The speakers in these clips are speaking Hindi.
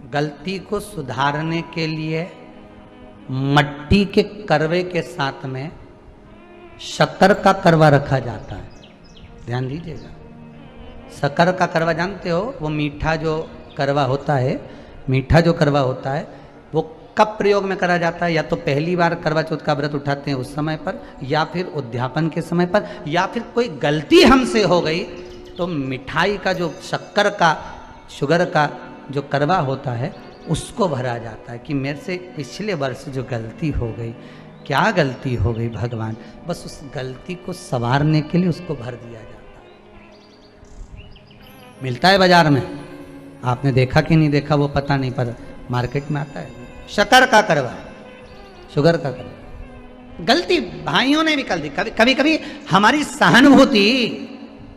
गलती को सुधारने के लिए मट्टी के करवे के साथ में शक्कर का करवा रखा जाता है। ध्यान दीजिएगा, शक्कर का करवा जानते हो, वो मीठा जो करवा होता है, मीठा जो करवा होता है वो कब प्रयोग में करा जाता है? या तो पहली बार करवा चौथ का व्रत उठाते हैं उस समय पर, या फिर उद्यापन के समय पर, या फिर कोई गलती हमसे हो गई तो मिठाई का जो शक्कर का, शुगर का जो करवा होता है उसको भरा जाता है कि मेरे से पिछले वर्ष जो गलती हो गई, क्या गलती हो गई भगवान, बस उस गलती को संवारने के लिए उसको भर दिया जाता है। मिलता है बाजार में, आपने देखा कि नहीं देखा वो पता नहीं, पर मार्केट में आता है शक्कर का करवा, शुगर का करवा। गलती भाइयों ने भी कर दी। कभी कभी हमारी सहानुभूति,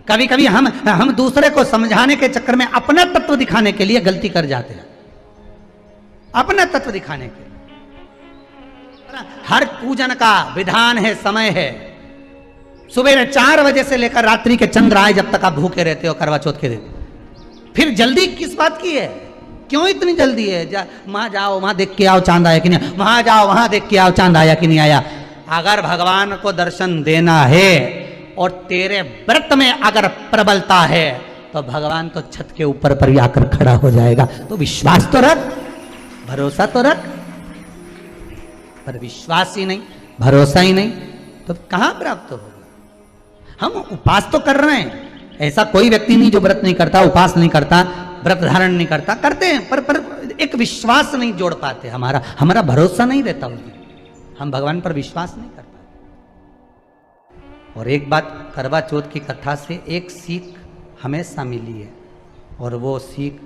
कभी कभी हम दूसरे को समझाने के चक्कर में अपना तत्व दिखाने के लिए गलती कर जाते हैं, अपना तत्व दिखाने के लिए। हर पूजन का विधान है, समय है। सुबह 4 बजे से लेकर रात्रि के चंद्र आए जब तक आप भूखे रहते हो करवा चौथ के दिन। फिर जल्दी किस बात की है? क्यों इतनी जल्दी है? वहां जाओ, वहां देख के आओ चांद आया कि नहीं, वहां जाओ, वहां देख के आओ चांद आया कि नहीं आया। अगर भगवान को दर्शन देना है और तेरे व्रत में अगर प्रबलता है तो भगवान तो छत के ऊपर पर आकर खड़ा हो जाएगा। तो विश्वास तो रख, भरोसा तो रख। पर विश्वास ही नहीं, भरोसा ही नहीं, तो कहां प्राप्त होगा? हम उपास तो कर रहे हैं, ऐसा कोई व्यक्ति नहीं जो व्रत नहीं करता, उपास नहीं करता, व्रत धारण नहीं करता, करते हैं, पर एक विश्वास नहीं जोड़ पाते। हमारा भरोसा नहीं रहता उस दिन, हम भगवान पर विश्वास नहीं कर पाते। और एक बात करवा चौथ की कथा से एक सीख हमेशा मिली है, और वो सीख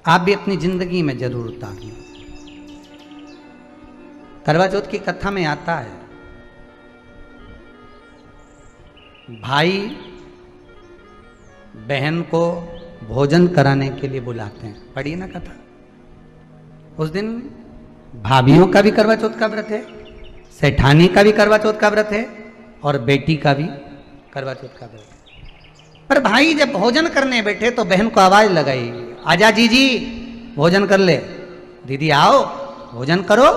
आप भी अपनी जिंदगी में जरूर उतारिए। करवा चौथ की कथा में आता है, भाई बहन को भोजन कराने के लिए बुलाते हैं। पढ़िए ना कथा। उस दिन भाभीियों का भी करवा चौथ का व्रत है, सेठानी का भी करवा चौथ का व्रत है, और बेटी का भी करवा चौथ का व्रत है। पर भाई जब भोजन करने बैठे तो बहन को आवाज लगाई, आजा जीजी भोजन कर ले। दीदी आओ भोजन करो।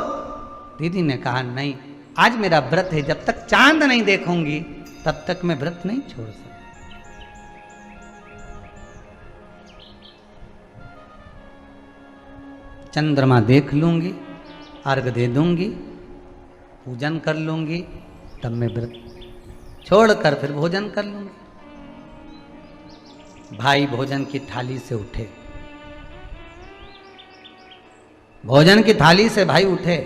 दीदी ने कहा नहीं, आज मेरा व्रत है, जब तक चांद नहीं देखूंगी तब तक मैं व्रत नहीं छोड़ सकती। चंद्रमा देख लूंगी, अर्घ दे दूंगी, पूजन कर लूंगी, तब मैं व्रत छोड़कर फिर भोजन कर लूंगी। भाई भोजन की थाली से उठे, भोजन की थाली से भाई उठे।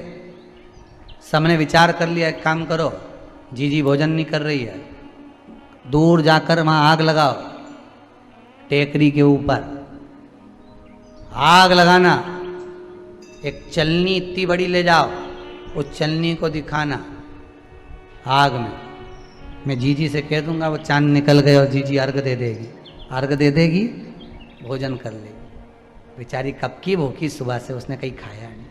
सबने विचार कर लिया, एक काम करो, जीजी भोजन नहीं कर रही है, दूर जाकर वहां आग लगाओ, टेकरी के ऊपर आग लगाना, एक चलनी इतनी बड़ी ले जाओ, उस चलनी को दिखाना आग में। मैं जीजी से कह दूंगा वो चांद निकल गए, और जीजी अर्घ दे देगी, अर्घ दे देगी, भोजन कर लेगी। बेचारी कब की भूखी, सुबह से उसने कहीं खाया नहीं।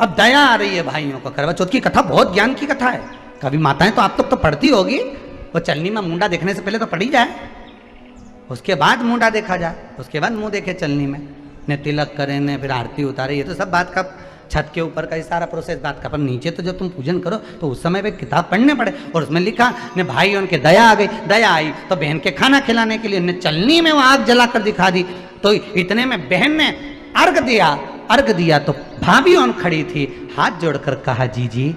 अब दया आ रही है भाइयों को। करवा चौथ की कथा बहुत ज्ञान की कथा है। कभी माताएं तो आप लोग तो पढ़ती होगी, वो चलनी में मुंडा देखने से पहले तो पढ़ी जाए, उसके बाद मुंडा देखा जाए, उसके बाद मुंह देखे चलनी में, ने तिलक करे, ने फिर आरती उतारे। ये तो सब बात का छत के ऊपर का ही सारा प्रोसेस बात का। पर नीचे तो जब तुम पूजन करो तो उस समय पे किताब पढ़ने पड़े, और उसमें लिखा ने भाई उनके दया आ गई, दया आई तो बहन के खाना खिलाने के लिए ने चलनी में वो आग जलाकर दिखा दी। तो इतने में बहन ने अर्घ दिया, अर्घ दिया तो भाभी उन खड़ी थी, हाथ जोड़कर कहा, जीजी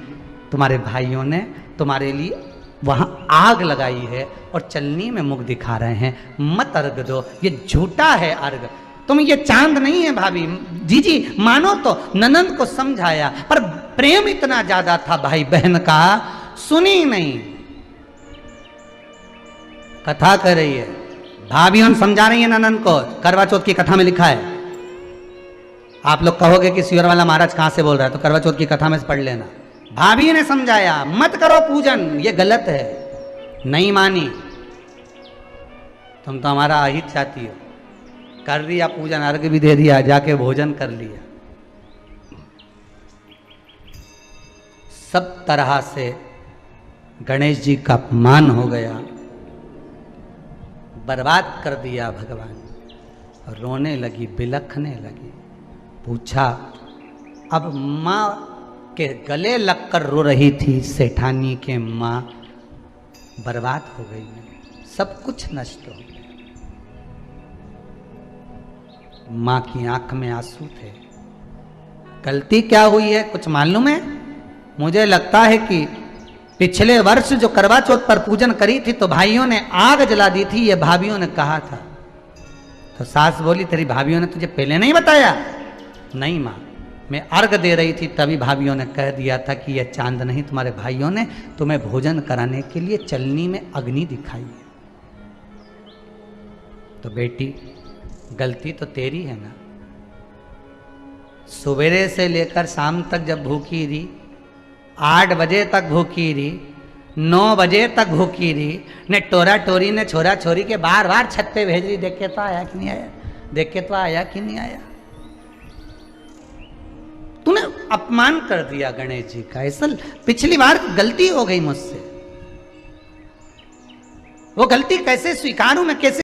तुम्हारे भाइयों ने तुम्हारे लिए वहां आग लगाई है और चलनी में मुख दिखा रहे हैं, मत अर्घ दो, ये झूठा है अर्घ, तुम ये चांद नहीं है भाभी। जीजी मानो तो ननंद को समझाया, पर प्रेम इतना ज्यादा था भाई बहन का, सुनी नहीं। कथा कर रही है भाभी, हम समझा रही है ननंद को। करवा चौथ की कथा में लिखा है। आप लोग कहोगे कि सियर वाला महाराज कहां से बोल रहा है, तो करवा चौथ की कथा में से पढ़ लेना। भाभी ने समझाया, मत करो पूजन, ये गलत है। नहीं मानी, तुम तो हमारा अहित चाहती हो। कर लिया पूजन, अर्घ भी दे दिया, जाके भोजन कर लिया। सब तरह से गणेश जी का अपमान हो गया। बर्बाद कर दिया भगवान। रोने लगी, बिलखने लगी। पूछा, अब माँ के गले लगकर रो रही थी सेठानी के माँ, बर्बाद हो गई है, सब कुछ नष्ट हो गया। माँ की आंख में आंसू थे। गलती क्या हुई है कुछ मालूम है? मुझे लगता है कि पिछले वर्ष जो करवा चौथ पर पूजन करी थी तो भाइयों ने आग जला दी थी, ये भाभियों ने कहा था। तो सास बोली, तेरी भाभियों ने तुझे पहले नहीं बताया? नहीं माँ, मैं अर्घ दे रही थी तभी भाभियों ने कह दिया था कि यह चांद नहीं, तुम्हारे भाइयों ने तुम्हें भोजन कराने के लिए चलनी में अग्नि दिखाई है। तो बेटी गलती तो तेरी है ना। सवेरे से लेकर शाम तक जब भूखी रही, 8 बजे तक भूखी रही, 9 बजे तक भूखी रही, ने टोरा टोरी ने छोरा छोरी के बार बार छत पे भेज रही, देख के तो आया कि नहीं आया, देख के तो आया कि नहीं आया। तूने अपमान कर दिया गणेश जी का। ऐसा पिछली बार गलती हो गई मुझसे, वो गलती कैसे स्वीकारूं मैं, कैसे